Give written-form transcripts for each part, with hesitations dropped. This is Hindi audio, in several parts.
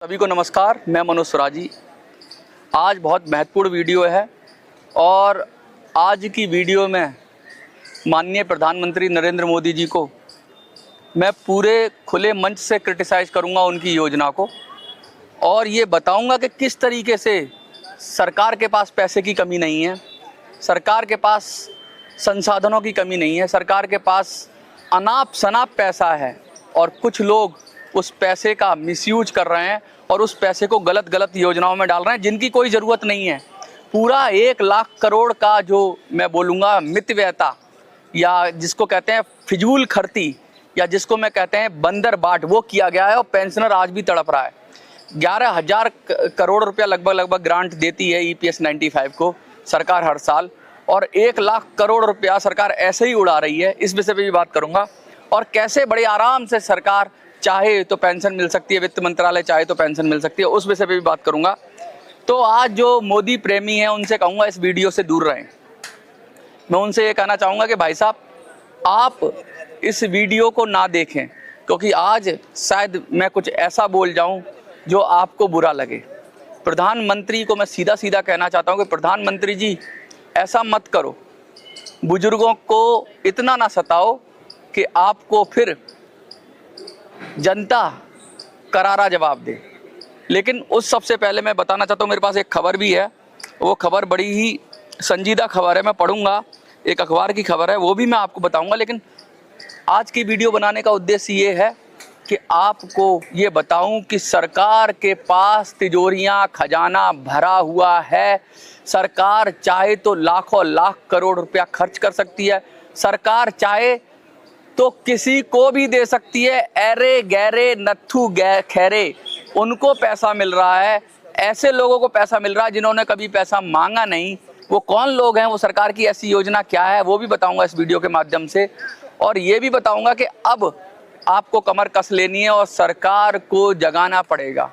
सभी को नमस्कार। मैं मनोज सुराजी। आज बहुत महत्वपूर्ण वीडियो है और आज की वीडियो में माननीय प्रधानमंत्री नरेंद्र मोदी जी को मैं पूरे खुले मंच से क्रिटिसाइज़ करूंगा उनकी योजना को, और ये बताऊंगा कि किस तरीके से सरकार के पास पैसे की कमी नहीं है, सरकार के पास संसाधनों की कमी नहीं है, सरकार के पास अनाप शनाप पैसा है और कुछ लोग उस पैसे का मिसयूज कर रहे हैं और उस पैसे को गलत योजनाओं में डाल रहे हैं जिनकी कोई ज़रूरत नहीं है। पूरा 1 लाख करोड़ का जो मैं बोलूँगा मितव्ययता या जिसको कहते हैं फिजूल खर्ची या जिसको मैं कहते हैं बंदर बाट, वो किया गया है और पेंशनर आज भी तड़प रहा है। 11,000 करोड़ रुपया लगभग ग्रांट देती है EPS 95 को सरकार हर साल, और 1 लाख करोड़ रुपया सरकार ऐसे ही उड़ा रही है। इस विषय पे भी बात करूंगा और कैसे बड़े आराम से सरकार चाहे तो पेंशन मिल सकती है, वित्त मंत्रालय चाहे तो पेंशन मिल सकती है, उस विषय पे भी बात करूंगा। तो आज जो मोदी प्रेमी हैं उनसे कहूँगा इस वीडियो से दूर रहें। मैं उनसे ये कहना चाहूँगा कि भाई साहब आप इस वीडियो को ना देखें, क्योंकि आज शायद मैं कुछ ऐसा बोल जाऊँ जो आपको बुरा लगे। प्रधानमंत्री को मैं सीधा सीधा कहना चाहता हूँ कि प्रधानमंत्री जी ऐसा मत करो, बुजुर्गों को इतना ना सताओ कि आपको फिर जनता करारा जवाब दे। लेकिन उस सबसे पहले मैं बताना चाहता हूँ, मेरे पास एक खबर भी है, वो खबर बड़ी ही संजीदा खबर है, मैं पढ़ूंगा, एक अखबार की खबर है, वो भी मैं आपको बताऊंगा। लेकिन आज की वीडियो बनाने का उद्देश्य ये है कि आपको ये बताऊं कि सरकार के पास तिजोरियां खजाना भरा हुआ है। सरकार चाहे तो लाखों लाख करोड़ रुपया खर्च कर सकती है, सरकार चाहे तो किसी को भी दे सकती है। ऐरे गैरे नत्थु खैरे उनको पैसा मिल रहा है, ऐसे लोगों को पैसा मिल रहा है जिन्होंने कभी पैसा मांगा नहीं। वो कौन लोग हैं, वो सरकार की ऐसी योजना क्या है, वो भी बताऊंगा इस वीडियो के माध्यम से। और ये भी बताऊंगा कि अब आपको कमर कस लेनी है और सरकार को जगाना पड़ेगा।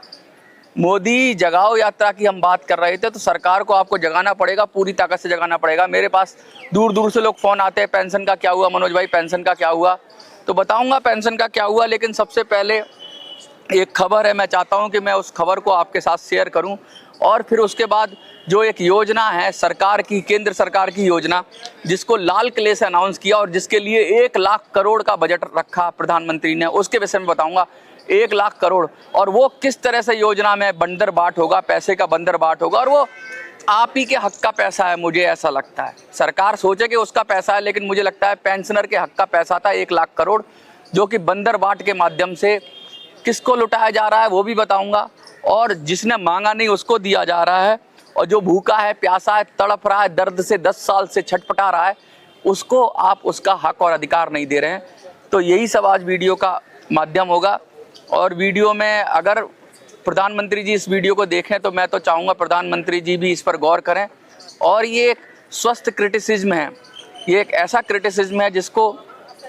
मोदी जगाओ यात्रा की हम बात कर रहे थे, तो सरकार को आपको जगाना पड़ेगा, पूरी ताकत से जगाना पड़ेगा। मेरे पास दूर दूर से लोग फ़ोन आते हैं, पेंशन का क्या हुआ मनोज भाई, पेंशन का क्या हुआ, तो बताऊंगा पेंशन का क्या हुआ। लेकिन सबसे पहले एक खबर है, मैं चाहता हूं कि मैं उस खबर को आपके साथ शेयर करूं, और फिर उसके बाद जो एक योजना है सरकार की, केंद्र सरकार की योजना, जिसको लाल किले से अनाउंस किया और जिसके लिए 1 लाख करोड़ का बजट रखा प्रधानमंत्री ने, उसके विषय में बताऊंगा। 1 लाख करोड़, और वो किस तरह से योजना में बंदर बाट होगा, पैसे का बंदर बाट होगा, और वो आप ही के हक का पैसा है। मुझे ऐसा लगता है सरकार सोचे कि उसका पैसा है, लेकिन मुझे लगता है पेंशनर के हक का पैसा था 1 लाख करोड़, जो कि बंदर बाट के माध्यम से किसको लुटाया जा रहा है वो भी बताऊंगा, और जिसने मांगा नहीं उसको दिया जा रहा है, और जो भूखा है, प्यासा है, तड़प रहा है, दर्द से 10 साल से छटपटा रहा है, उसको आप उसका हक और अधिकार नहीं दे रहे हैं। तो यही सब आज वीडियो का माध्यम होगा। और वीडियो में अगर प्रधानमंत्री जी इस वीडियो को देखें तो मैं तो चाहूँगा प्रधानमंत्री जी भी इस पर गौर करें। और ये एक स्वस्थ क्रिटिसिज्म है, ये एक ऐसा क्रिटिसिज्म है जिसको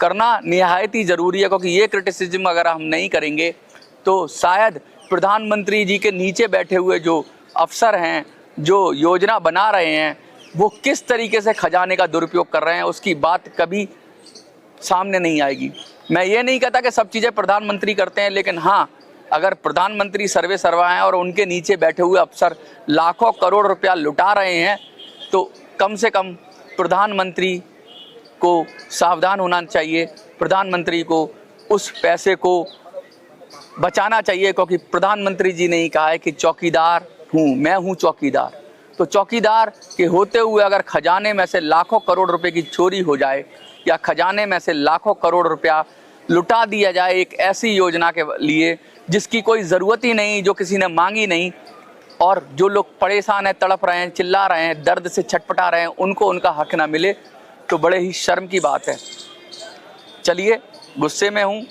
करना निहायत ही ज़रूरी है, क्योंकि ये क्रिटिसिज्म अगर हम नहीं करेंगे तो शायद प्रधानमंत्री जी के नीचे बैठे हुए जो अफसर हैं, जो योजना बना रहे हैं, वो किस तरीके से खजाने का दुरुपयोग कर रहे हैं उसकी बात कभी सामने नहीं आएगी। मैं ये नहीं कहता कि सब चीज़ें प्रधानमंत्री करते हैं, लेकिन हाँ, अगर प्रधानमंत्री सर्वे सर्वा हैं और उनके नीचे बैठे हुए अफसर लाखों करोड़ रुपया लुटा रहे हैं, तो कम से कम प्रधानमंत्री को सावधान होना चाहिए। प्रधानमंत्री को उस पैसे को बचाना चाहिए, क्योंकि प्रधानमंत्री जी ने ही कहा है कि चौकीदार हूँ, मैं हूँ चौकीदार। तो चौकीदार के होते हुए अगर खजाने में से लाखों करोड़ रुपए की चोरी हो जाए या खजाने में से लाखों करोड़ रुपया लुटा दिया जाए एक ऐसी योजना के लिए जिसकी कोई ज़रूरत ही नहीं, जो किसी ने मांगी नहीं, और जो लोग परेशान हैं, तड़प रहे हैं, चिल्ला रहे हैं, दर्द से छटपटा रहे हैं, उनको उनका हक ना मिले, तो बड़े ही शर्म की बात है। चलिए, गुस्से में हूँ,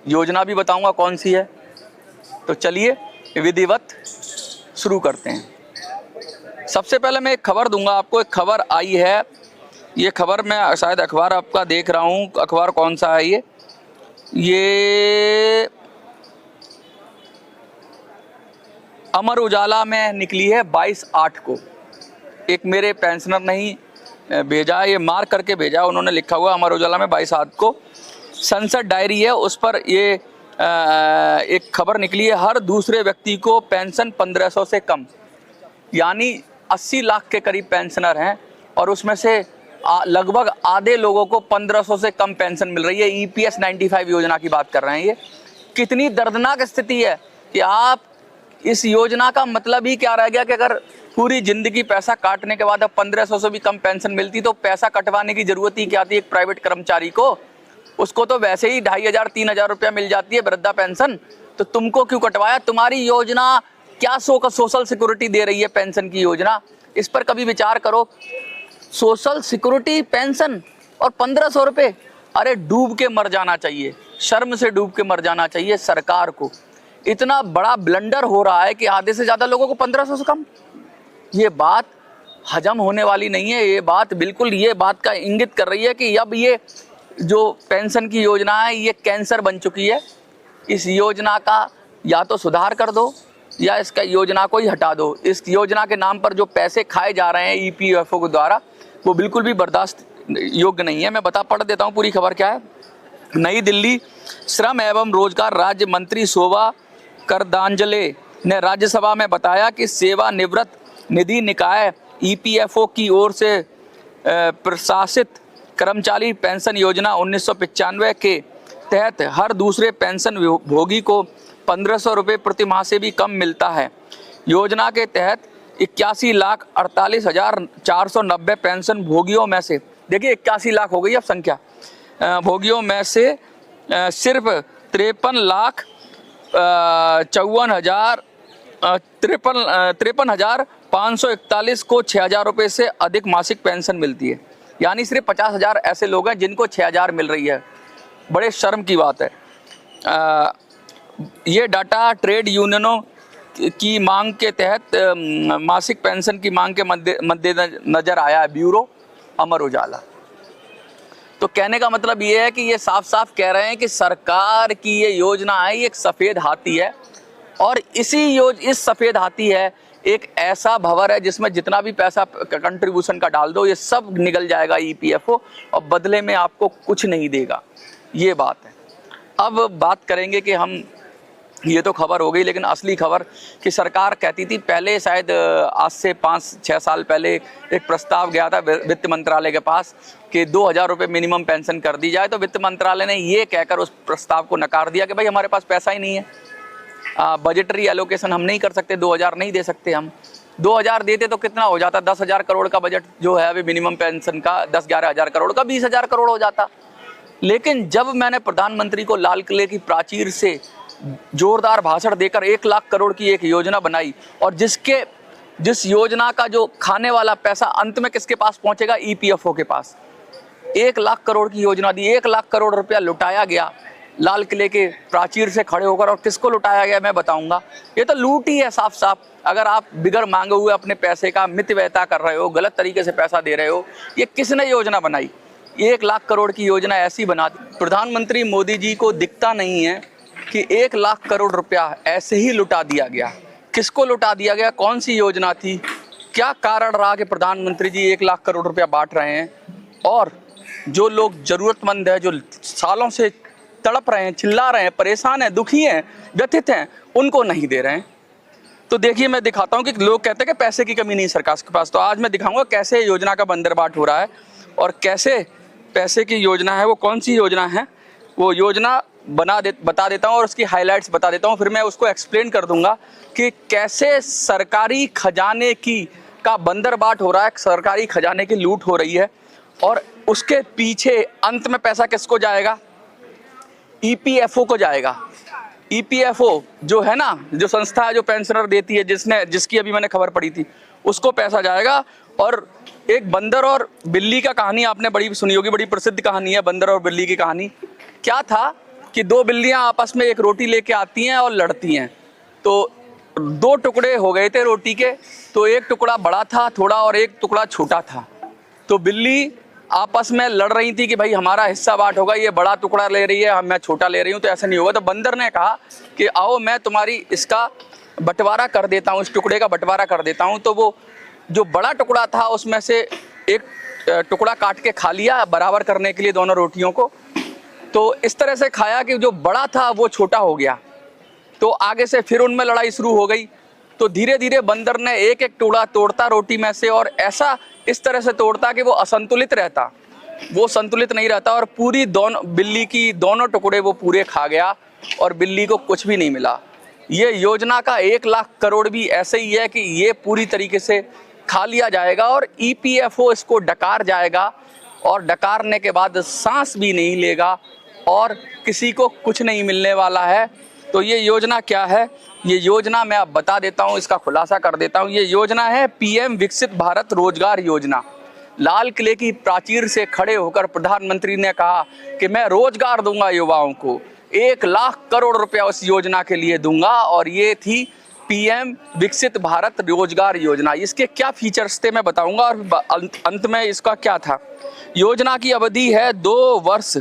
योजना भी बताऊंगा कौन सी है, तो चलिए विधिवत शुरू करते हैं। सबसे पहले मैं एक खबर दूंगा आपको। एक खबर आई है, ये खबर मैं शायद अखबार आपका देख रहा हूँ, अखबार कौन सा है ये अमर उजाला में निकली है 22/8 को। एक मेरे पेंशनर नहीं भेजा, ये मार्क करके भेजा, उन्होंने लिखा हुआ अमर उजाला में 22/8 को। संसद डायरी है, उस पर ये एक खबर निकली है, हर दूसरे व्यक्ति को पेंशन 1500 से कम, यानी 80 लाख के करीब पेंशनर हैं और उसमें से लगभग आधे लोगों को 1500 से कम पेंशन मिल रही है। EPS 95 योजना की बात कर रहे हैं। ये कितनी दर्दनाक स्थिति है कि आप इस योजना का मतलब ही क्या रह गया कि अगर पूरी जिंदगी पैसा काटने के बाद अब 1500 से भी कम पेंशन मिलती तो पैसा कटवाने की जरूरत ही क्या थी एक प्राइवेट कर्मचारी को। उसको तो वैसे ही 2500-3000 रुपया मिल जाती है वृद्धा पेंशन, तो तुमको क्यों कटवाया? तुम्हारी योजना क्या सोशल सिक्योरिटी दे रही है पेंशन की योजना? इस पर कभी विचार करो। सोशल सिक्योरिटी पेंशन और 1500 रुपये, अरे डूब के मर जाना चाहिए, शर्म से डूब के मर जाना चाहिए सरकार को। इतना बड़ा ब्लंडर हो रहा है कि आधे से ज़्यादा लोगों को 1500 से कम। ये बात हजम होने वाली नहीं है। ये बात बिल्कुल ये बात का इंगित कर रही है कि अब ये जो पेंशन की योजना है ये कैंसर बन चुकी है। इस योजना का या तो सुधार कर दो या इसका योजना को ही हटा दो। इस योजना के नाम पर जो पैसे खाए जा रहे हैं EPFO के द्वारा वो बिल्कुल भी बर्दाश्त योग्य नहीं है। मैं पढ़ देता हूँ पूरी खबर क्या है। नई दिल्ली, श्रम एवं रोजगार राज्य मंत्री शोभा करंदलाजे ने राज्यसभा में बताया कि सेवानिवृत्त निधि निकाय EPFO की ओर से प्रशासित कर्मचारी पेंशन योजना 1995 के तहत हर दूसरे पेंशन भोगी को 1500 रुपये प्रति माह से भी कम मिलता है। योजना के तहत 81,48,490 पेंशन भोगियों में से, देखिए 81 लाख हो गई अब संख्या, भोगियों में से सिर्फ 53,541 को 6000 रुपये से अधिक मासिक पेंशन मिलती है। यानी सिर्फ 50,000 ऐसे लोग हैं जिनको 6000 मिल रही है। बड़े शर्म की बात है। ये डाटा ट्रेड यूनियनों की मांग के तहत मासिक पेंशन की मांग के मद्देनजर आया है। ब्यूरो अमर उजाला। तो कहने का मतलब ये है कि ये साफ साफ कह रहे हैं कि सरकार की ये योजना है, ये एक सफ़ेद हाथी है और इस सफ़ेद हाथी है एक ऐसा भंवर है जिसमें जितना भी पैसा कंट्रीब्यूशन का डाल दो ये सब निकल जाएगा EPFO और बदले में आपको कुछ नहीं देगा। ये बात है। अब बात करेंगे कि हम, ये तो खबर हो गई, लेकिन असली खबर कि सरकार कहती थी पहले, शायद आज से 5-6 साल पहले एक प्रस्ताव गया था वित्त मंत्रालय के पास कि 2000 रुपये मिनिमम पेंशन कर दी जाए। तो वित्त मंत्रालय ने ये कहकर उस प्रस्ताव को नकार दिया कि भाई हमारे पास पैसा ही नहीं है, बजटरी एलोकेशन हम नहीं कर सकते, 2000 नहीं दे सकते हम। 2000 देते तो कितना हो जाता, 10,000 करोड़ का बजट जो है अभी मिनिमम पेंशन का, 10-11 हज़ार करोड़ का 20,000 करोड़ हो जाता। लेकिन जब मैंने प्रधानमंत्री को लाल किले की प्राचीर से जोरदार भाषण देकर 1 लाख करोड़ की एक योजना बनाई और जिस योजना का जो खाने वाला पैसा अंत में किसके पास पहुंचेगा, EPFO के पास, 1 लाख करोड़ की योजना दी, 1 लाख करोड़ रुपया लुटाया गया लाल किले के प्राचीर से खड़े होकर। और किसको लुटाया गया मैं बताऊंगा। ये तो लूट ही है साफ साफ। अगर आप बिगर मांगे हुए अपने पैसे का मितव्ययता कर रहे हो, गलत तरीके से पैसा दे रहे हो, ये किसने योजना बनाई? 1 लाख करोड़ की योजना ऐसी बना दी। प्रधानमंत्री मोदी जी को दिखता नहीं है कि 1 लाख करोड़ रुपया ऐसे ही लुटा दिया गया। किसको लुटा दिया गया, कौन सी योजना थी, क्या कारण रहा कि प्रधानमंत्री जी 1 लाख करोड़ रुपया बांट रहे हैं और जो लोग ज़रूरतमंद है, जो सालों से तड़प रहे हैं, चिल्ला रहे हैं, परेशान हैं, दुखी हैं, व्यथित हैं, उनको नहीं दे रहे हैं। तो देखिए मैं दिखाता हूँ कि लोग कहते हैं कि पैसे की कमी नहीं सरकार के पास। तो आज मैं दिखाऊंगा कैसे योजना का बंदरबाट हो रहा है और कैसे पैसे की योजना है, वो कौन सी योजना है, वो योजना बता देता हूँ और उसकी हाइलाइट्स बता देता हूँ। फिर मैं उसको एक्सप्लेन कर दूंगा कि कैसे सरकारी खजाने का बंदरबाट हो रहा है, सरकारी खजाने की लूट हो रही है और उसके पीछे अंत में पैसा किसको जाएगा, EPFO को जाएगा। EPFO जो है ना, जो संस्था है जो पेंशनर देती है, जिसकी अभी मैंने खबर पढ़ी थी, उसको पैसा जाएगा। और एक बंदर और बिल्ली का कहानी आपने बड़ी सुनी होगी, बड़ी प्रसिद्ध कहानी है बंदर और बिल्ली की कहानी। क्या था कि 2 बिल्लियां आपस में एक रोटी लेके आती हैं और लड़ती हैं। तो 2 टुकड़े हो गए थे रोटी के, तो एक टुकड़ा बड़ा था थोड़ा और एक टुकड़ा छोटा था। तो बिल्ली आपस में लड़ रही थी कि भाई हमारा हिस्सा बांट होगा, ये बड़ा टुकड़ा ले रही है, मैं छोटा ले रही हूँ, तो ऐसा नहीं होगा। तो बंदर ने कहा कि आओ मैं तुम्हारी इसका बंटवारा कर देता हूँ, इस टुकड़े का बंटवारा कर देता हूँ। तो वो जो बड़ा टुकड़ा था उसमें से एक टुकड़ा काट के खा लिया बराबर करने के लिए दोनों रोटियों को, तो इस तरह से खाया कि जो बड़ा था वो छोटा हो गया। तो आगे से फिर उनमें लड़ाई शुरू हो गई। तो धीरे धीरे बंदर ने एक एक टुकड़ा तोड़ता रोटी में से, और ऐसा इस तरह से तोड़ता कि वो असंतुलित रहता, वो संतुलित नहीं रहता, और पूरी बिल्ली की दोनों टुकड़े वो पूरे खा गया और बिल्ली को कुछ भी नहीं मिला। ये योजना का 1 लाख करोड़ भी ऐसे ही है कि ये पूरी तरीके से खा लिया जाएगा और ईपीएफओ इसको डकार जाएगा, और डकारने के बाद सांस भी नहीं लेगा और किसी को कुछ नहीं मिलने वाला है। तो ये योजना क्या है, ये योजना मैं अब बता देता हूँ, इसका खुलासा कर देता हूँ। ये योजना है पीएम विकसित भारत रोजगार योजना। लाल किले की प्राचीर से खड़े होकर प्रधानमंत्री ने कहा कि मैं रोजगार दूंगा युवाओं को, 1 लाख करोड़ रुपया उस योजना के लिए दूंगा, और ये थी पीएम विकसित भारत रोजगार योजना। इसके क्या फीचर्स थे मैं बताऊंगा, और अंत में इसका क्या था। योजना की अवधि है 2 वर्ष,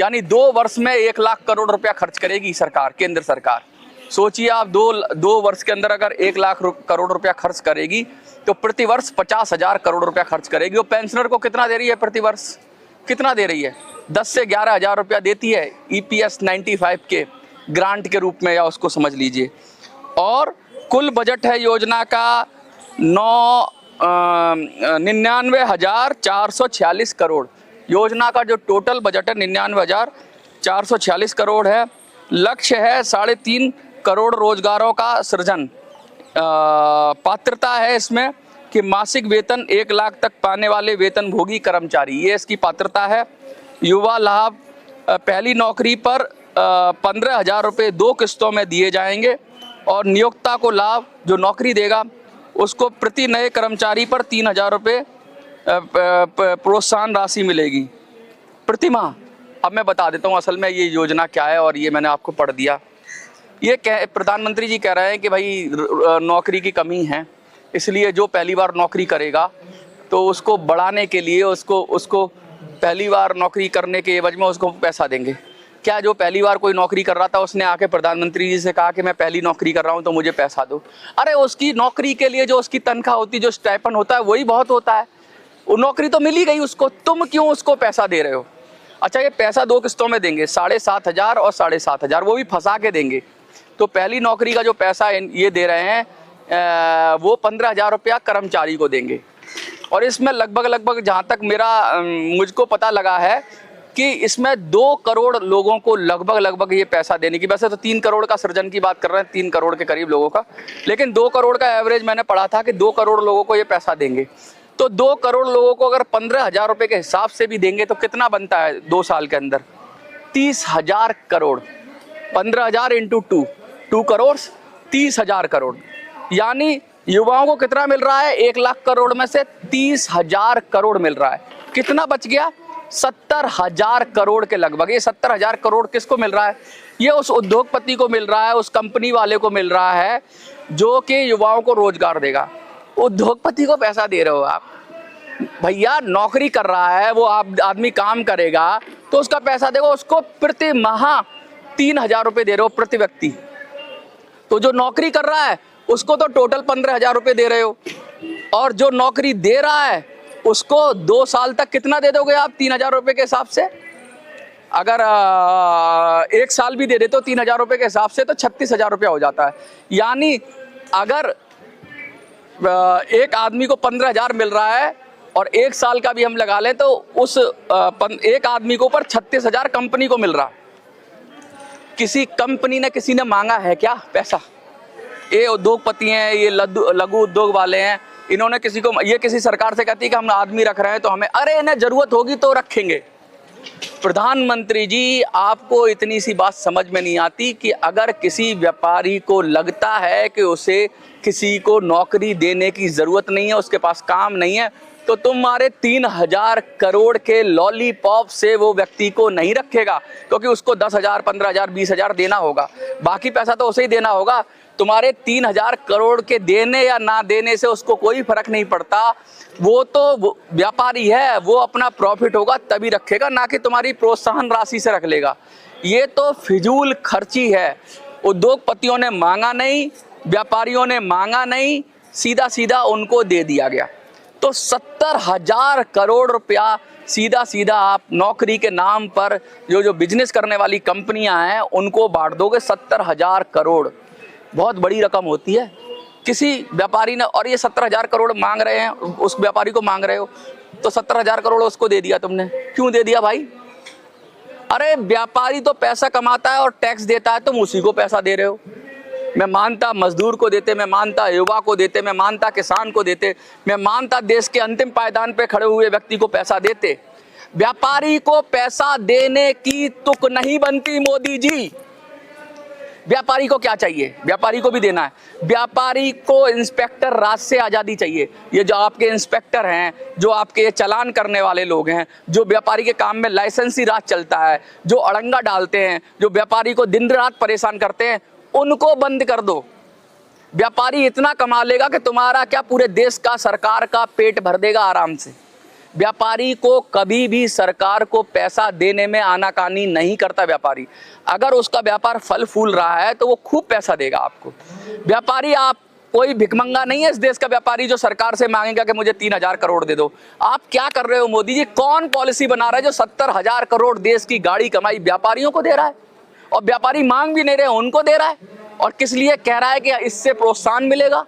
यानी 2 वर्ष में 1 लाख करोड़ रुपया खर्च करेगी सरकार, केंद्र सरकार। सोचिए आप, 2 वर्ष के अंदर अगर 1 लाख करोड़ रुपया खर्च करेगी तो प्रति वर्ष 50,000 करोड़ रुपया खर्च करेगी। वो पेंशनर को कितना दे रही है प्रति वर्ष, कितना दे रही है? 10 से 11,000 रुपया देती है EPS 95 के ग्रांट के रूप में, या उसको समझ लीजिए। और कुल बजट है योजना का 99,446 करोड़। योजना का जो टोटल बजट है 99,446 करोड़ है। लक्ष्य है 3.5 करोड़ रोजगारों का सृजन। पात्रता है इसमें कि मासिक वेतन 1 लाख तक पाने वाले वेतनभोगी कर्मचारी, ये इसकी पात्रता है। युवा लाभ, पहली नौकरी पर 15,000 रुपये 2 किस्तों में दिए जाएंगे, और नियोक्ता को लाभ, जो नौकरी देगा उसको प्रति नए कर्मचारी पर 3,000 रुपये प्रोत्साहन राशि मिलेगी प्रति माह। अब मैं बता देता हूँ असल में ये योजना क्या है, और ये मैंने आपको पढ़ दिया। ये प्रधानमंत्री जी कह रहे हैं कि भाई नौकरी की कमी है, इसलिए जो पहली बार नौकरी करेगा तो उसको बढ़ाने के लिए उसको पहली बार नौकरी करने के एवज में उसको पैसा देंगे। क्या जो पहली बार कोई नौकरी कर रहा था उसने आके प्रधानमंत्री जी से कहा कि मैं पहली नौकरी कर रहा हूँ तो मुझे पैसा दो? अरे उसकी नौकरी के लिए जो उसकी तनख्वाह होती, जो स्टाइपेंड होता है, वही बहुत होता है। वो नौकरी तो मिल ही गई उसको, तुम क्यों उसको पैसा दे रहे हो? अच्छा, ये पैसा 2 किस्तों में देंगे, 7,500 और 7,500, वो भी फंसा के देंगे। तो पहली नौकरी का जो पैसा ये दे रहे हैं वो 15,000 रुपया कर्मचारी को देंगे। और इसमें लगभग जहाँ तक मुझको पता लगा है कि इसमें 2 करोड़ लोगों को लगभग ये पैसा देने की, वैसे तो 3 करोड़ का सृजन की बात कर रहे हैं, 3 करोड़ के करीब लोगों का, लेकिन 2 करोड़ का एवरेज मैंने पढ़ा था कि 2 करोड़ लोगों को ये पैसा देंगे। तो 2 करोड़ लोगों को अगर 15,000 रुपये के हिसाब से भी देंगे तो कितना बनता है 2 साल के अंदर? 30,000 करोड़। 15,000 इंटू 2 करोड़, 30,000 करोड़। यानी युवाओं को कितना मिल रहा है? 1 लाख करोड़ में से 30,000 करोड़ मिल रहा है। कितना बच गया? 70,000 करोड़ के लगभग। ये 70,000 करोड़ किसको मिल रहा है? ये उस उद्योगपति को मिल रहा है, उस कंपनी वाले को मिल रहा है जो कि युवाओं को रोजगार देगा। उद्योगपति को पैसा दे रहे हो आप? भैया नौकरी कर रहा है वो, आदमी काम करेगा तो उसका पैसा देखो, उसको प्रति माह 3,000 रुपये दे रहे हो प्रति व्यक्ति। तो जो नौकरी कर रहा है उसको तो टोटल 15,000 रुपये दे रहे हो, और जो नौकरी दे रहा है उसको 2 साल तक कितना दे दोगे आप 3,000 रुपये के हिसाब से? अगर 1 साल भी दे दे तो 3,000 रुपये के हिसाब से तो 36,000 रुपया हो जाता है। यानी अगर एक आदमी को 15,000 मिल रहा है और 1 साल का भी हम लगा लें तो उस एक आदमी के ऊपर 36,000 कंपनी को मिल रहा। किसी कंपनी ने, किसी ने मांगा है क्या पैसा? ये उद्योगपति हैं, ये लघु उद्योग वाले हैं, इन्होंने किसी को, ये किसी सरकार से कहती है कि हम आदमी रख रहे हैं तो हमें, अरे इन्हें जरूरत होगी तो रखेंगे। प्रधानमंत्री जी, आपको इतनी सी बात समझ में नहीं आती कि अगर किसी व्यापारी को लगता है कि उसे किसी को नौकरी देने की जरूरत नहीं है, उसके पास काम नहीं है, तो तुम्हारे 3,000 करोड़ के लॉलीपॉप से वो व्यक्ति को नहीं रखेगा, क्योंकि उसको 10,000, 15,000, 20,000 देना होगा, बाकी पैसा तो उसे ही देना होगा। तुम्हारे 3,000 करोड़ के देने या ना देने से उसको कोई फर्क नहीं पड़ता। वो तो व्यापारी है, वो अपना प्रॉफिट होगा तभी रखेगा, ना कि तुम्हारी प्रोत्साहन राशि से रख लेगा। ये तो फिजूल खर्ची है। उद्योगपतियों ने मांगा नहीं, व्यापारियों ने मांगा नहीं, सीधा सीधा उनको दे दिया गया। तो 70,000 करोड़ रुपया सीधा सीधा आप नौकरी के नाम पर जो बिजनेस करने वाली कंपनियां हैं उनको बांट दोगे 70,000 करोड़। बहुत बड़ी रकम होती है। किसी व्यापारी ने, और ये 70,000 करोड़ मांग रहे हैं, उस व्यापारी को मांग रहे हो, तो 70,000 करोड़ उसको दे दिया तुमने। क्यों दे दिया भाई? अरे व्यापारी तो पैसा कमाता है और टैक्स देता है, तुम उसी को पैसा दे रहे हो। मैं मानता मजदूर को देते, मैं मानता युवा को देते, मैं मानता किसान को देते, मैं मानता देश के अंतिम पायदान पे खड़े हुए व्यक्ति को पैसा देते। व्यापारी को पैसा देने की तुक नहीं बनती मोदी जी। व्यापारी को क्या चाहिए? व्यापारी को भी देना है। व्यापारी को इंस्पेक्टर राज से आज़ादी चाहिए। ये जो आपके इंस्पेक्टर हैं, जो आपके चालान करने वाले लोग हैं, जो व्यापारी के काम में लाइसेंसी राज चलता है, जो अड़ंगा डालते हैं, जो व्यापारी को दिन रात परेशान करते हैं, उनको बंद कर दो। व्यापारी इतना कमा लेगा कि तुम्हारा क्या, पूरे देश का, सरकार का पेट भर देगा आराम से। व्यापारी को कभी भी सरकार को पैसा देने में आनाकानी नहीं करता। व्यापारी अगर उसका व्यापार फल फूल रहा है तो वो खूब पैसा देगा आपको। व्यापारी, आप कोई भिखमंगा नहीं है इस देश का व्यापारी जो सरकार से मांगेगा कि मुझे 3,000 करोड़ दे दो। आप क्या कर रहे हो मोदी जी? कौन पॉलिसी बना रहा है जो 70,000 करोड़ देश की गाड़ी कमाई व्यापारियों को दे रहा है, और व्यापारी मांग भी नहीं रहे, उनको दे रहा है, और किस लिए कह रहा है कि इससे प्रोत्साहन मिलेगा?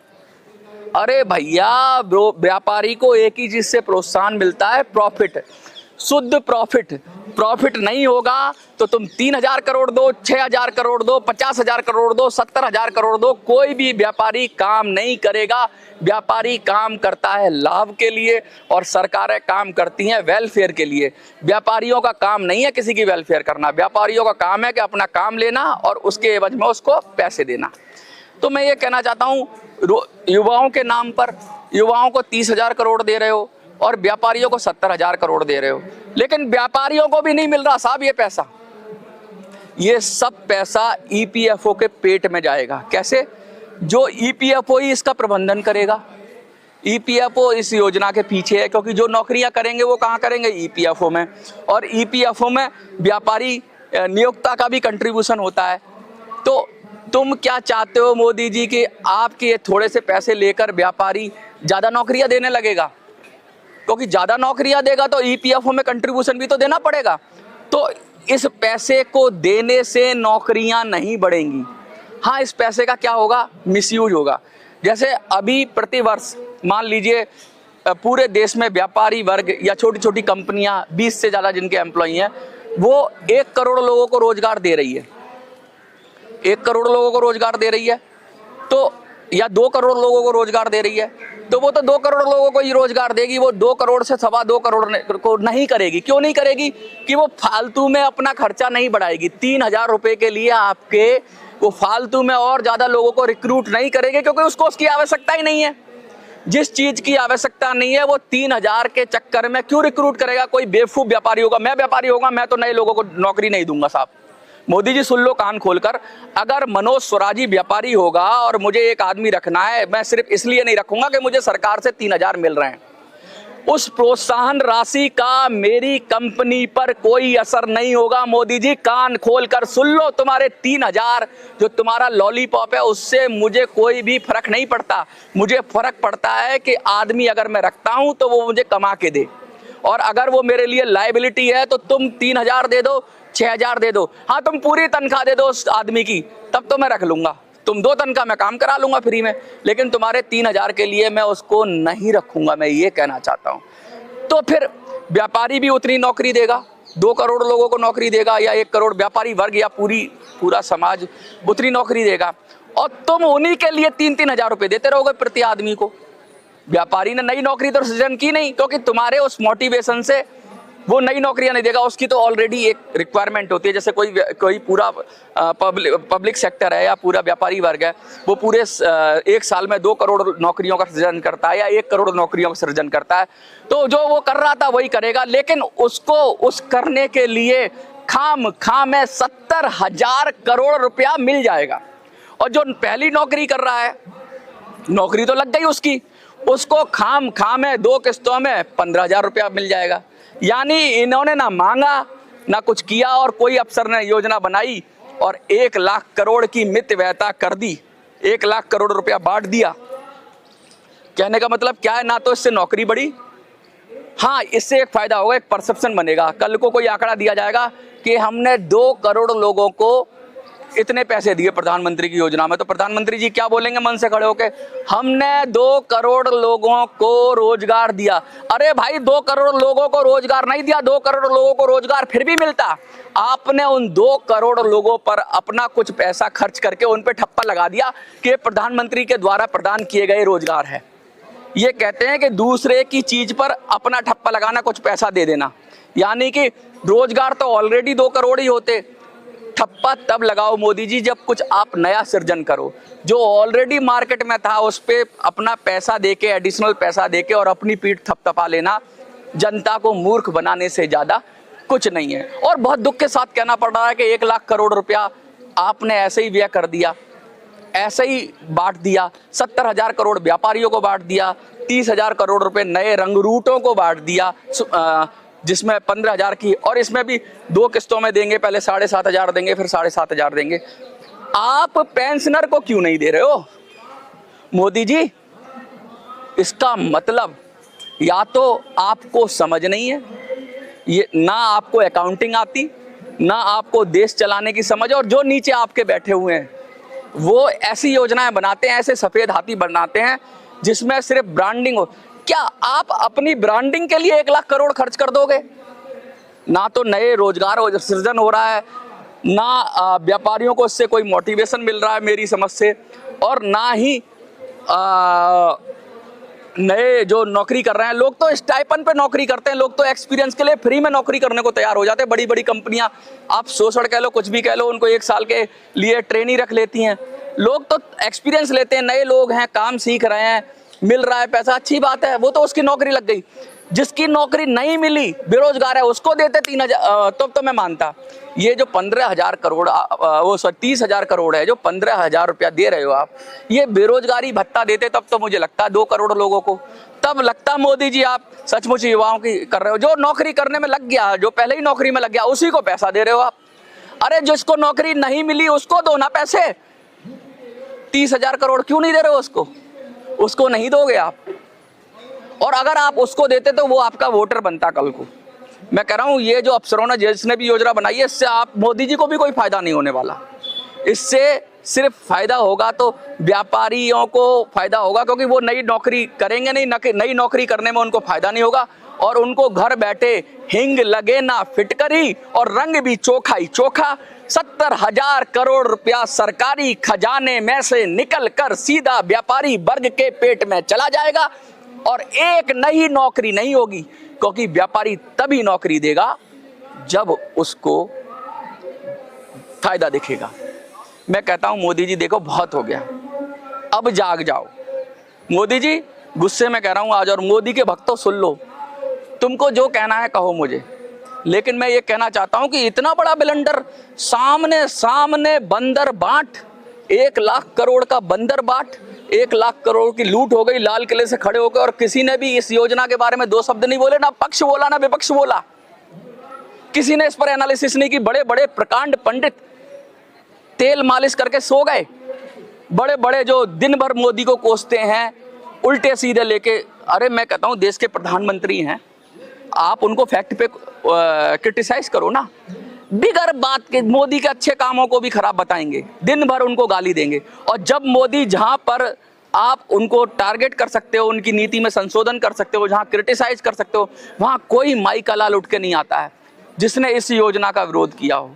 अरे भैया, व्यापारी को एक ही चीज से प्रोत्साहन मिलता है, प्रॉफिट, शुद्ध प्रॉफिट। प्रॉफिट नहीं होगा तो तुम 3,000 करोड़ दो, 6,000 करोड़ दो, 50,000 करोड़ दो, 70,000 करोड़ दो, कोई भी व्यापारी काम नहीं करेगा। व्यापारी काम करता है लाभ के लिए, और सरकारें काम करती हैं वेलफेयर के लिए। व्यापारियों का काम नहीं है किसी की वेलफेयर करना। व्यापारियों का काम है कि अपना काम लेना और उसके एवज में उसको पैसे देना। तो मैं ये कहना चाहता हूँ, युवाओं के नाम पर युवाओं को 30,000 करोड़ दे रहे हो और व्यापारियों को 70,000 करोड़ दे रहे हो, लेकिन व्यापारियों को भी नहीं मिल रहा साहब ये पैसा। ये सब पैसा ईपीएफओ के पेट में जाएगा। कैसे? जो ईपीएफओ ही इसका प्रबंधन करेगा। ईपीएफओ इस योजना के पीछे है, क्योंकि जो नौकरियां करेंगे वो कहाँ करेंगे? ईपीएफओ में। और ईपीएफओ में व्यापारी नियोक्ता का भी कंट्रीब्यूशन होता है। तो तुम क्या चाहते हो मोदी जी कि आपके ये थोड़े से पैसे लेकर व्यापारी ज़्यादा नौकरियां देने लगेगा? क्योंकि ज़्यादा नौकरियां देगा तो ईपीएफओ में कंट्रीब्यूशन भी तो देना पड़ेगा। तो इस पैसे को देने से नौकरियां नहीं बढ़ेंगी। हाँ, इस पैसे का क्या होगा? मिसयूज होगा। जैसे अभी प्रतिवर्ष मान लीजिए पूरे देश में व्यापारी वर्ग या छोटी छोटी कंपनियां 20 से ज़्यादा जिनके एम्प्लॉई हैं, वो 1 करोड़ लोगों को रोजगार दे रही है। 1 करोड़ लोगों को रोजगार दे रही है, तो या 2 करोड़ लोगों को रोजगार दे रही है, तो वो तो 2 करोड़ लोगों को ही रोजगार देगी। वो 2 करोड़ से 2.25 करोड़ को नहीं करेगी। क्यों नहीं करेगी? कि वो फालतू में अपना खर्चा नहीं बढ़ाएगी। 3,000 रुपए के लिए आपके वो फालतू में और ज्यादा लोगों को रिक्रूट नहीं करेगी, क्योंकि उसको उसकी आवश्यकता ही नहीं है। जिस चीज की आवश्यकता नहीं है वो 3,000 के चक्कर में क्यों रिक्रूट करेगा? कोई बेवकूफ व्यापारी होगा। मैं व्यापारी होगा, मैं तो नए लोगों को नौकरी नहीं दूंगा साहब। मोदी जी सुन लो कान खोलकर, अगर मनोज स्वराजी व्यापारी होगा और मुझे एक आदमी रखना है, मैं सिर्फ इसलिए नहीं रखूंगा कि मुझे सरकार से 3,000 मिल रहे हैं। उस प्रोत्साहन राशि का मेरी कंपनी पर कोई असर नहीं होगा। मोदी जी कान खोलकर सुन लो, तुम्हारे 3,000 जो तुम्हारा लॉलीपॉप है उससे मुझे कोई भी फर्क नहीं पड़ता। मुझे फर्क पड़ता है कि आदमी अगर मैं रखता हूं तो वो मुझे कमा के दे, और अगर वो मेरे लिए लायबिलिटी है तो तुम 3,000 दे दो, 6,000 दे दो, हाँ तुम पूरी तनख्वाह दे दो उस आदमी की, तब तो मैं रख लूंगा। तुम 2 तनख्वाह मैं काम करा लूंगा फ्री में, लेकिन तुम्हारे 3,000 के लिए मैं उसको नहीं रखूंगा। मैं ये कहना चाहता हूं। तो फिर व्यापारी भी उतनी नौकरी देगा, 2 करोड़ लोगों को नौकरी देगा, या 1 करोड़ व्यापारी वर्ग या पूरा समाज उतनी नौकरी देगा, और तुम उन्हीं के लिए 3-3 हजार रुपये देते रहोगे प्रति आदमी को। व्यापारी ने नई नौकरी तो सृजन की नहीं, क्योंकि तुम्हारे उस मोटिवेशन से वो नई नौकरियां नहीं देगा। उसकी तो ऑलरेडी एक रिक्वायरमेंट होती है। जैसे कोई पूरा पब्लिक सेक्टर है या पूरा व्यापारी वर्ग है, वो पूरे 1 साल में 2 करोड़ नौकरियों का सृजन करता है या 1 करोड़ नौकरियों का सृजन करता है, तो जो वो कर रहा था वही करेगा। लेकिन उसको उस करने के लिए खाम में 70,000 करोड़ रुपया मिल जाएगा। और जो पहली नौकरी कर रहा है, नौकरी तो लग गई उसकी, उसको खाम में 2 किस्तों में 15,000 रुपया मिल जाएगा। यानी इन्होंने ना मांगा ना कुछ किया, और कोई अफसर ने योजना बनाई और 1 लाख करोड़ की मितव्ययता कर दी, 1 लाख करोड़ रुपया बांट दिया। कहने का मतलब क्या है? ना तो इससे नौकरी बढ़ी, हाँ, इससे एक फायदा होगा, एक परसेप्शन बनेगा। कल को कोई आंकड़ा दिया जाएगा कि हमने 2 करोड़ लोगों को इतने पैसे दिए प्रधानमंत्री की योजना में, तो प्रधानमंत्री जी क्या बोलेंगे मन से खड़े होके? हमने 2 करोड़ लोगों को रोजगार दिया। अरे भाई, 2 करोड़ लोगों को रोजगार नहीं दिया, 2 करोड़ लोगों को रोजगार फिर भी मिलता। आपने उन 2 करोड़ लोगों पर अपना कुछ पैसा खर्च करके उन पे ठप्पा लगा दिया कि प्रधानमंत्री के द्वारा प्रदान किए गए रोजगार है। ये कहते हैं कि दूसरे की चीज पर अपना ठप्पा लगाना, कुछ पैसा दे देना। यानी कि रोजगार तो ऑलरेडी 2 करोड़ ही होते। ठप्पा तब लगाओ मोदी जी जब कुछ आप नया सृजन करो। जो ऑलरेडी मार्केट में था उस पे अपना पैसा देके, एडिशनल पैसा देके और अपनी पीठ थपथपा लेना जनता को मूर्ख बनाने से ज्यादा कुछ नहीं है। और बहुत दुख के साथ कहना पड़ रहा है कि 1 लाख करोड़ रुपया आपने ऐसे ही व्यय कर दिया, ऐसे ही बांट दिया। 70,000 करोड़ व्यापारियों को बांट दिया, 30,000 करोड़ रुपए नए रंग रूटों को बांट दिया, जिसमें 15,000 की, और इसमें भी 2 किस्तों में देंगे, पहले 7,500 देंगे, फिर 7,500 देंगे। आप पेंशनर को क्यों नहीं दे रहे हो मोदी जी? इसका मतलब या तो आपको समझ नहीं है, ये ना आपको अकाउंटिंग आती, ना आपको देश चलाने की समझ, और जो नीचे आपके बैठे हुए हैं वो ऐसी योजनाएं बनाते हैं, ऐसे सफेद हाथी बनाते हैं जिसमें सिर्फ ब्रांडिंग हो। क्या आप अपनी ब्रांडिंग के लिए 1 लाख करोड़ खर्च कर दोगे? ना तो नए रोजगार सृजन हो रहा है, ना व्यापारियों को इससे कोई मोटिवेशन मिल रहा है मेरी समझ से, और ना ही नए जो नौकरी कर रहे हैं लोग तो स्टाइपेंड पे नौकरी करते हैं, लोग तो एक्सपीरियंस के लिए फ्री में नौकरी करने को तैयार हो जाते हैं। बड़ी बड़ी कंपनियां, आप शोषण कह लो, कुछ भी कह लो, उनको 1 साल के लिए ट्रेनी रख लेती हैं। लोग तो एक्सपीरियंस लेते हैं, नए लोग हैं, काम सीख रहे हैं, मिल रहा है पैसा, अच्छी बात है, वो तो उसकी नौकरी लग गई। जिसकी नौकरी नहीं मिली, बेरोजगार है, उसको देते 3,000, तो मैं मानता। ये जो 15,000 करोड़, वो 30,000 करोड़ है, जो 15,000 रुपया दे रहे हो आप, ये बेरोजगारी भत्ता देते तब तो मुझे लगता है 2 करोड़ लोगों को, तब लगता मोदी जी आप सचमुच युवाओं की कर रहे हो। जो नौकरी करने में लग गया, जो पहले ही नौकरी में लग गया, उसी को पैसा दे रहे हो आप। अरे जिसको नौकरी नहीं मिली उसको दो ना पैसे। 30,000 करोड़ क्यों नहीं दे रहे हो उसको नहीं दोगे आप? और अगर आप उसको देते तो वो आपका वोटर बनता कल को। मैं कह रहा हूं, ये जो अफसरों ने, जिसने भी योजना बनाई है, इससे आप मोदी जी को भी कोई फायदा नहीं होने वाला। इससे सिर्फ फायदा होगा तो व्यापारियों को फायदा होगा, क्योंकि वो नई नौकरी करेंगे नहीं, नई नौकरी करने में उनको फायदा नहीं होगा, और उनको घर बैठे हिंग लगे ना फिटकरी और रंग भी चोखा ही चोखा। 70,000 करोड़ रुपया सरकारी खजाने में से निकल कर सीधा व्यापारी वर्ग के पेट में चला जाएगा, और एक नई नौकरी नहीं होगी, क्योंकि व्यापारी तभी नौकरी देगा जब उसको फायदा दिखेगा। मैं कहता हूं मोदी जी देखो, बहुत हो गया, अब जाग जाओ। मोदी जी, गुस्से में कह रहा हूं आज, और मोदी के भक्तों सुन लो, तुमको जो कहना है कहो मुझे, लेकिन मैं ये कहना चाहता हूं कि इतना बड़ा ब्लंडर, सामने सामने बंदर बांट, 1 लाख करोड़ का बंदर बांट, 1 लाख करोड़ की लूट हो गई लाल किले से खड़े होकर, और किसी ने भी इस योजना के बारे में 2 शब्द नहीं बोले, ना पक्ष बोला ना विपक्ष बोला। किसी ने इस पर एनालिसिस नहीं की। बड़े बड़े प्रकांड पंडित तेल मालिश करके सो गए, बड़े बड़े जो दिन भर मोदी को कोसते हैं उल्टे सीधे लेके। अरे मैं कहता हूं, देश के प्रधानमंत्री हैं, आप उनको फैक्ट पे क्रिटिसाइज करो ना, बिगर बात के मोदी के अच्छे कामों को भी खराब बताएंगे, दिन भर उनको गाली देंगे। और जब मोदी, जहां पर आप उनको टारगेट कर सकते हो, उनकी नीति में संशोधन कर सकते हो, जहां क्रिटिसाइज कर सकते हो, वहां कोई माई का लाल उठ के नहीं आता है जिसने इस योजना का विरोध किया हो।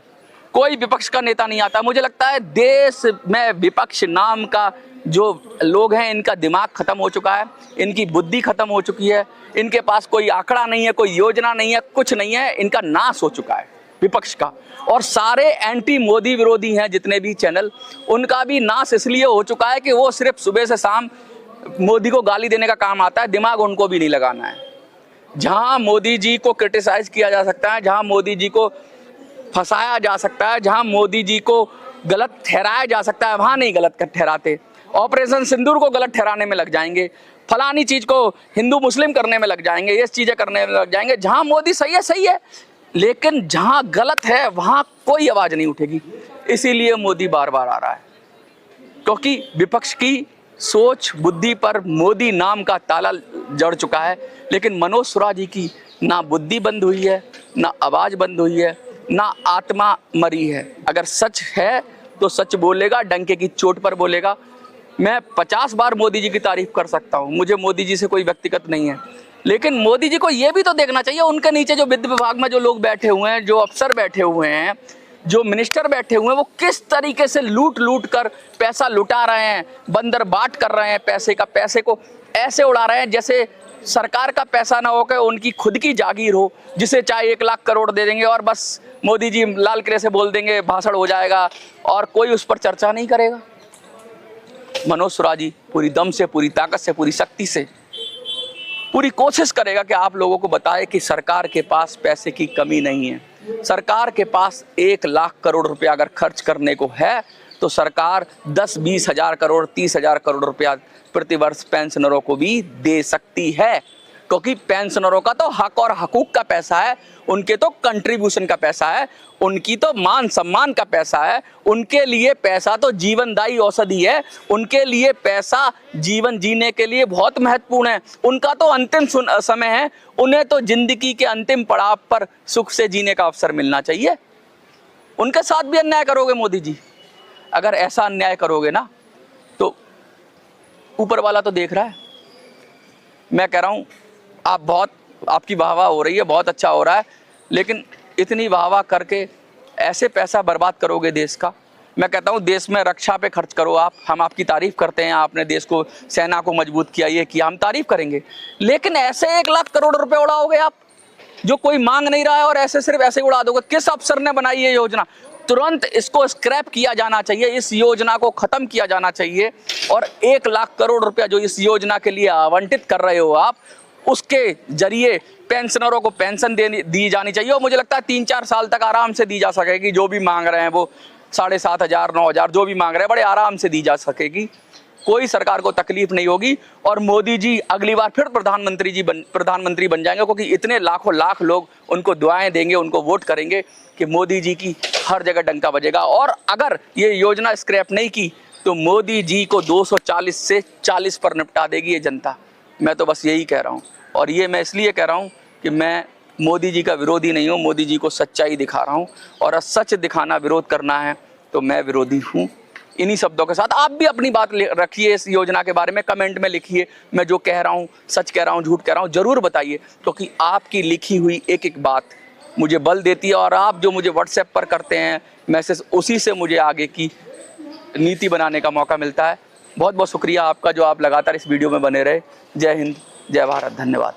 कोई विपक्ष का नेता नहीं आता। मुझे लगता है देश में विपक्ष नाम का जो लोग हैं, इनका दिमाग खत्म हो चुका है, इनकी बुद्धि खत्म हो चुकी है, इनके पास कोई आंकड़ा नहीं है, कोई योजना नहीं है, कुछ नहीं है, इनका नाश हो चुका है विपक्ष का। और सारे एंटी मोदी विरोधी हैं जितने भी चैनल, उनका भी नाश इसलिए हो चुका है कि वो सिर्फ सुबह से शाम मोदी को गाली देने का काम आता है, दिमाग उनको भी नहीं लगाना है। जहां मोदी जी को क्रिटिसाइज किया जा सकता है, जहां मोदी जी को फंसाया जा सकता है, जहां मोदी जी को गलत ठहराया जा सकता है, वहां नहीं गलत ठहराते। ऑपरेशन सिंदूर को गलत ठहराने में लग जाएंगे, फलानी चीज को हिंदू मुस्लिम करने में लग जाएंगे, ये चीजें करने में लग जाएंगे। जहां मोदी सही है, लेकिन जहां गलत है वहां कोई आवाज नहीं उठेगी। इसीलिए मोदी बार बार आ रहा है, क्योंकि विपक्ष की सोच बुद्धि पर मोदी नाम का ताला जड़ चुका है, लेकिन मनोज सुराज जी की ना बुद्धि बंद हुई है, ना आवाज़ बंद हुई है, ना आत्मा मरी है। अगर सच है तो सच बोलेगा, डंके की चोट पर बोलेगा। मैं 50 बार मोदी जी की तारीफ कर सकता हूँ, मुझे मोदी जी से कोई व्यक्तिगत नहीं है, लेकिन मोदी जी को ये भी तो देखना चाहिए उनके नीचे जो वित्त विभाग में जो लोग बैठे हुए हैं, जो अफसर बैठे हुए हैं, जो मिनिस्टर बैठे हुए हैं, वो किस तरीके से लूट लूट कर पैसा लुटा रहे हैं, बंदर बाट कर रहे हैं, पैसे को ऐसे उड़ा रहे हैं जैसे सरकार का पैसा ना होकर उनकी खुद की जागीर हो, जिसे चाहे 1 लाख करोड़ दे देंगे और बस मोदी जी लाल किले से बोल देंगे, भाषण हो जाएगा और कोई उस पर चर्चा नहीं करेगा। मनोज सुराज जी पूरी दम से, पूरी ताकत से, पूरी शक्ति से पूरी कोशिश करेगा कि आप लोगों को बताए कि सरकार के पास पैसे की कमी नहीं है। सरकार के पास 1 लाख करोड़ रुपया अगर खर्च करने को है तो सरकार 10-20 हजार करोड़, 30 हजार करोड़ रुपया प्रतिवर्ष पेंशनरों को भी दे सकती है, क्योंकि पेंशनरों का तो हक और हकूक का पैसा है, उनके तो कंट्रीब्यूशन का पैसा है, उनकी तो मान सम्मान का पैसा है, उनके लिए पैसा तो जीवनदायी औषधि है, उनके लिए पैसा जीवन जीने के लिए बहुत महत्वपूर्ण है, उनका तो अंतिम समय है, उन्हें तो जिंदगी के अंतिम पड़ाव पर सुख से जीने का अवसर मिलना चाहिए। उनके साथ भी अन्याय करोगे मोदी जी? अगर ऐसा अन्याय करोगे ना तो ऊपर वाला तो देख रहा है। मैं कह रहा हूँ आपकी वाहवाह हो रही है, बहुत अच्छा हो रहा है, लेकिन इतनी वाहवाह करके ऐसे पैसा बर्बाद करोगे देश का। मैं कहता हूँ देश में रक्षा पे खर्च करो आप, हम आपकी तारीफ करते हैं, आपने देश को, सेना को मजबूत किया, ये किया, हम तारीफ करेंगे, लेकिन ऐसे 1 लाख करोड़ रुपए उड़ाओगे आप जो कोई मांग नहीं रहा है और ऐसे सिर्फ ऐसे उड़ा दोगे। किस अफसर ने बनाई ये योजना? तुरंत इसको स्क्रैप किया जाना चाहिए, इस योजना को खत्म किया जाना चाहिए और 1 लाख करोड़ रुपया जो इस योजना के लिए आवंटित कर रहे हो आप, उसके जरिए पेंशनरों को पेंशन दी जानी चाहिए और मुझे लगता है 3-4 साल तक आराम से दी जा सकेगी। जो भी मांग रहे हैं वो 7,500, 9,000 जो भी मांग रहे हैं बड़े आराम से दी जा सकेगी, कोई सरकार को तकलीफ नहीं होगी। और मोदी जी अगली बार फिर प्रधानमंत्री बन जाएंगे, क्योंकि इतने लाखों लाख लोग उनको दुआएं देंगे, उनको वोट करेंगे कि मोदी जी की हर जगह डंका बजेगा। और अगर ये योजना स्क्रैप नहीं की तो मोदी जी को 240 से 40 पर निपटा देगी ये जनता। मैं तो बस यही कह रहा हूँ, और ये मैं इसलिए कह रहा हूँ कि मैं मोदी जी का विरोधी नहीं हूँ, मोदी जी को सच्चाई दिखा रहा हूँ, और सच दिखाना विरोध करना है तो मैं विरोधी हूँ। इन्हीं शब्दों के साथ आप भी अपनी बात रखिए इस योजना के बारे में, कमेंट में लिखिए, मैं जो कह रहा हूँ सच कह रहा हूँ झूठ कह रहा हूँ ज़रूर बताइए, क्योंकि आपकी लिखी हुई एक एक बात मुझे बल देती है, और आप जो मुझे व्हाट्सएप पर करते हैं मैसेज, उसी से मुझे आगे की नीति बनाने का मौका मिलता है। बहुत बहुत शुक्रिया आपका जो आप लगातार इस वीडियो में बने रहे। जय हिंद, जय भारत, धन्यवाद।